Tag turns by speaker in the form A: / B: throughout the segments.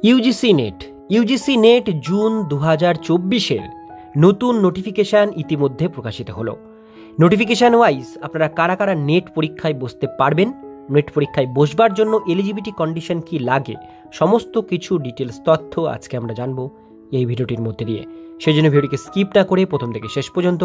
A: UGC net June 2024-এর নতুন notification ইতিমধ্যে প্রকাশিত হলো। নোটিফিকেশান ওয়াইজ আপনারা কারা কারা নেট পরীক্ষায় বসতে পারবেন, নেট পরীক্ষায় বসবার জন্য এলিজিবিলিটি কন্ডিশন কি লাগে, সমস্ত কিছু ডিটেলস তথ্য আজকে আমরা জানবো এই ভিডিওটির মধ্যে দিয়ে। সেই জন্য ভিডিওটিকে স্কিপ না করে প্রথম থেকে শেষ পর্যন্ত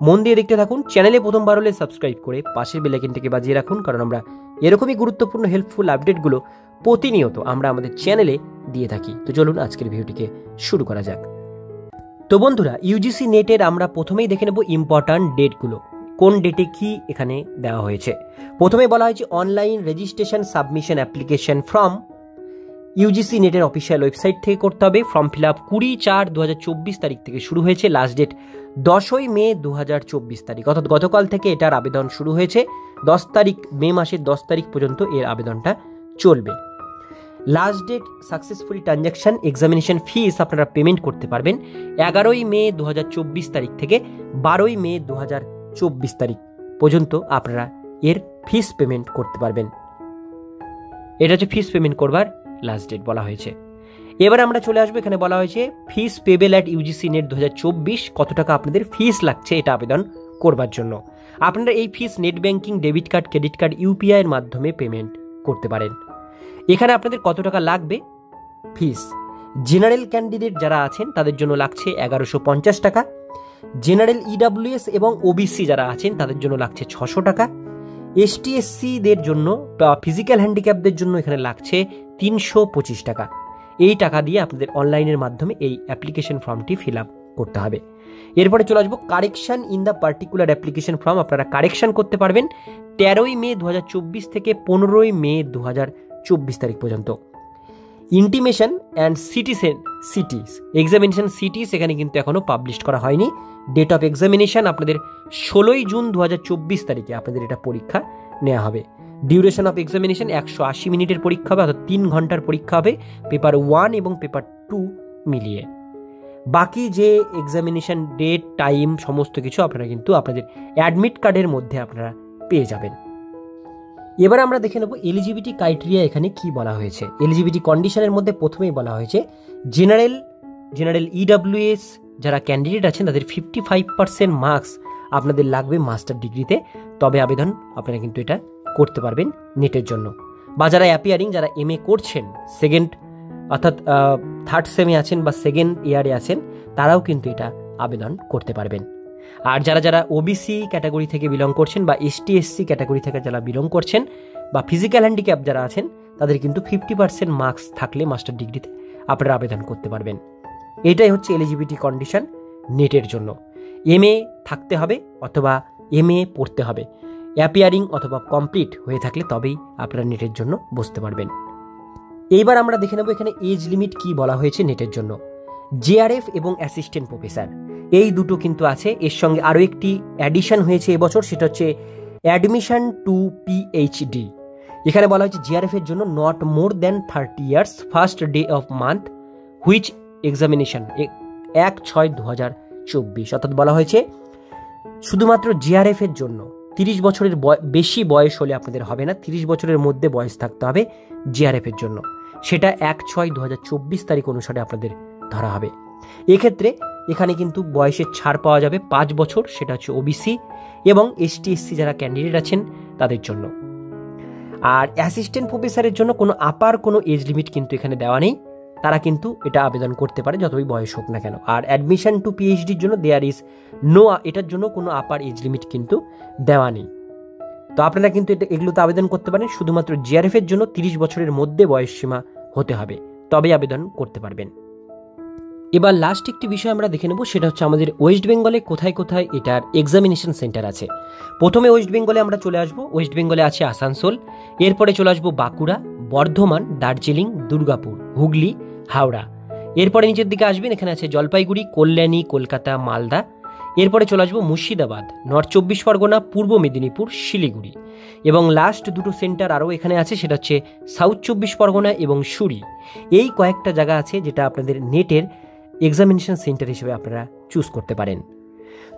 A: মন দিয়ে দেখতে থাকুন। চ্যানেলে প্রথমবার হলে সাবস্ক্রাইব করে পাশের বেল আইকনটিকে বাজিয়ে রাখুন, কারণ আমরা এরকমই গুরুত্বপূর্ণ হেল্পফুল আপডেটগুলো প্রতিনিয়ত আমরা আমাদের চ্যানেলে দিয়ে থাকি। তো চলুন আজকের ভিডিওটিকে শুরু করা যাক। তো বন্ধুরা, ইউজিসি নেটের আমরা প্রথমেই দেখে নেব ইম্পর্ট্যান্ট ডেটগুলো, কোন ডেটে কি এখানে দেওয়া হয়েছে। প্রথমে বলা হয়েছে online registration submission application form UGC নেটের অফিসিয়াল ওয়েবসাইট থেকে করতে হবে। ফর্ম ফিল আপ 20/4/2024 তারিখ থেকে শুরু হয়েছে, লাস্ট ডেট 10ই মে 2024 তারিখ, অর্থাৎ গতকাল থেকে এটার আবেদন শুরু হয়েছে। 10 তারিখ, মে মাসের 10 তারিখ পর্যন্ত এর আবেদনটা চলবে। Last date successfully transaction examination fees আপনারা পেমেন্ট করতে পারবেন 11ই মে 2024 তারিখ থেকে 12ই মে 2024 তারিখ পর্যন্ত আপনারা এর ফিস পেমেন্ট করতে পারবেন। এটা হচ্ছে ফিস পেমেন্ট করবার লাস্ট ডেট বলা হয়েছে। এবার আমরা চলে আসবো, এখানে বলা হয়েছে ফিস পেবেল অ্যাট ইউজিসি নেট 2024, কত টাকা আপনাদের ফিস লাগছে এটা আবেদন করবার জন্য। আপনারা এই fees net banking, debit card, credit card, UPI এর মাধ্যমে পেমেন্ট করতে পারেন। এখানে আপনাদের কত টাকা লাগবে ফিস, জেনারেল ক্যান্ডিডেট যারা আছেন তাদের জন্য লাগছে 1150 টাকা, জেনারেল ইডাব্লিউএস এবং ওবিসি যারা আছেন তাদের জন্য লাগছে 600 টাকা, এসটিএসসিদের জন্য বা ফিজিক্যাল হ্যান্ডিক্যাপদের জন্য এখানে লাগছে 325 টাকা। এই টাকা দিয়ে আপনাদের অনলাইনের মাধ্যমে এই অ্যাপ্লিকেশন ফর্মটি ফিল আপ করতে হবে। এরপরে চলে আসবো correction in the particular application form. আপনারা কারেকশন করতে পারবেন 13ই মে 2024 থেকে 15ই মে 2024 তারিখ পর্যন্ত। Intimation and cities examination cities এখানে কিন্তু এখনও পাবলিশ করা হয়নি। ডেট অফ এক্সামিনেশন আপনাদের 16ই জুন 2024 তারিখে আপনাদের এটা পরীক্ষা নেওয়া হবে। ডিউরেশন অফ এক্সামিনেশন 180 মিনিটের পরীক্ষা হবে, অর্থাৎ 3 ঘন্টার পরীক্ষা হবে পেপার 1 এবং পেপার 2 মিলিয়ে। বাকি যে এক্সামিনেশন ডেট, টাইম, সমস্ত কিছু আপনারা কিন্তু আপনাদের অ্যাডমিট কার্ডের মধ্যে আপনারা পেয়ে যাবেন। এবার আমরা দেখে নেব এলিজিবিলিটি ক্রাইটেরিয়া এখানে কি বলা হয়েছে। এলিজিবিলিটি কন্ডিশনের মধ্যে প্রথমেই বলা হয়েছে জেনারেল ইডাব্লিউএস যারা ক্যান্ডিডেট আছেন তাদের 55% মার্কস আপনাদের লাগবে মাস্টার ডিগ্রিতে, তবে আবেদন আপনারা কিন্তু এটা করতে পারবেন নেটের জন্য। বা যারা অ্যাপিয়ারিং, যারা এমএ করছেন সেকেন্ড অর্থাৎ থার্ড সেমে আছেন বা সেকেন্ড ইয়ারে আছেন, তারাও কিন্তু এটা আবেদন করতে পারবেন। আর যারা ওবিসি ক্যাটাগরি থেকে বিলং করছেন বা এসটিএসসি ক্যাটাগরি থেকে যারা বিলং করছেন বা ফিজিক্যাল হ্যান্ডিক্যাপ যারা আছেন তাদের কিন্তু 50% মার্কস থাকলে মাস্টার ডিগ্রিতে আপনারা আবেদন করতে পারবেন। এটাই হচ্ছে এলিজিবিলিটি কন্ডিশন নেটের জন্য। এমএ থাকতে হবে অথবা এমএ পড়তে হবে, অ্যাপিয়ারিং অথবা কমপ্লিট হয়ে থাকলে তবেই আপনারা নেটের জন্য বসতে পারবেন। এইবার আমরা দেখে নেব এখানে এজ লিমিট কি বলা হয়েছে নেটের জন্য। জেআরএফ এবং অ্যাসিস্ট্যান্ট প্রফেসর এই দুটো কিন্তু আছে। এর সঙ্গে আরও একটি অ্যাডিশন হয়েছে এবছর, সেটা হচ্ছে অ্যাডমিশন টু পিএইচডি। এখানে বলা হয়েছে জিআরএফ এর জন্য not more than 30 years, first day of month which examination 1/6/2024, অর্থাৎ বলা হয়েছে শুধুমাত্র জিআরএফ এর জন্য 30 বছরের বেশি বয়স হলে আপনাদের হবে না, 30 বছরের মধ্যে বয়স থাকতে হবে জিআরএফ এর জন্য। সেটা 1/6/2024 তারিখ অনুসারে আপনাদের ধরা হবে। এক্ষেত্রে এখানে কিন্তু বয়সের ছাড় পাওয়া যাবে 5 বছর, সেটা হচ্ছে ওবিসি এবং এসটিএসসি যারা ক্যান্ডিডেট আছেন তাদের জন্য। আর অ্যাসিস্ট্যান্ট প্রফেসরের জন্য কোনো এজ লিমিট কিন্তু এখানে দেওয়া নেই, তারা কিন্তু এটা আবেদন করতে পারে যতই বয়স হোক না কেন। আর অ্যাডমিশন টু পিএইচডির জন্য দেয়ার ইজ নো, এটার জন্য কোনো আপার এজ লিমিট কিন্তু দেওয়া নেই। তো আপনারা কিন্তু এগুলোতে আবেদন করতে পারেন, শুধুমাত্র জিআরএফ এর জন্য 30 বছরের মধ্যে বয়স সীমা হতে হবে, তবেই আবেদন করতে পারবেন। এবার লাস্ট একটি বিষয় আমরা দেখে নেব, সেটা হচ্ছে আমাদের ওয়েস্ট বেঙ্গলে কোথায় কোথায় এটার এক্সামিনেশন সেন্টার আছে। প্রথমে ওয়েস্ট বেঙ্গলে আমরা চলে আসবো। ওয়েস্ট বেঙ্গলে আছে আসানসোল, এরপরে চলে আসবো বাঁকুড়া, বর্ধমান, দার্জিলিং, দুর্গাপুর, হুগলি, হাওড়া। এরপরে নিচের দিকে আসবেন, এখানে আছে জলপাইগুড়ি, কল্যাণী, কলকাতা, মালদা। এরপরে চলে আসবো মুর্শিদাবাদ, নর্থ 24 পরগনা, পূর্ব মেদিনীপুর, শিলিগুড়ি। এবং লাস্ট দুটো সেন্টার আরও এখানে আছে, সেটা হচ্ছে সাউথ 24 পরগনা এবং সুরি। এই কয়েকটা জায়গা আছে যেটা আপনাদের নেটের এক্সামিনেশন সেন্টার হিসেবে আপনারা চুজ করতে পারেন।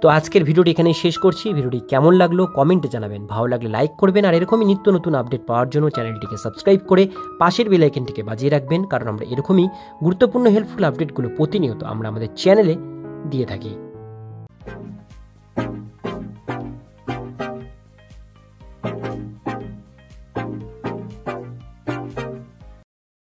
A: তো আজকের ভিডিওটি এখানেই শেষ করছি। ভিডিওটি কেমন লাগলো কমেন্টে জানাবেন, ভালো লাগলে লাইক করবেন, আর এরকমই নিত্য নতুন আপডেট পাওয়ার জন্য চ্যানেলটিকে সাবস্ক্রাইব করে পাশের বেল আইকনটিকে বাজিয়ে রাখবেন, কারণ আমরা এরকমই গুরুত্বপূর্ণ হেল্পফুল আপডেটগুলো প্রতিনিয়ত আমরা আমাদের চ্যানেলে দিয়ে থাকি।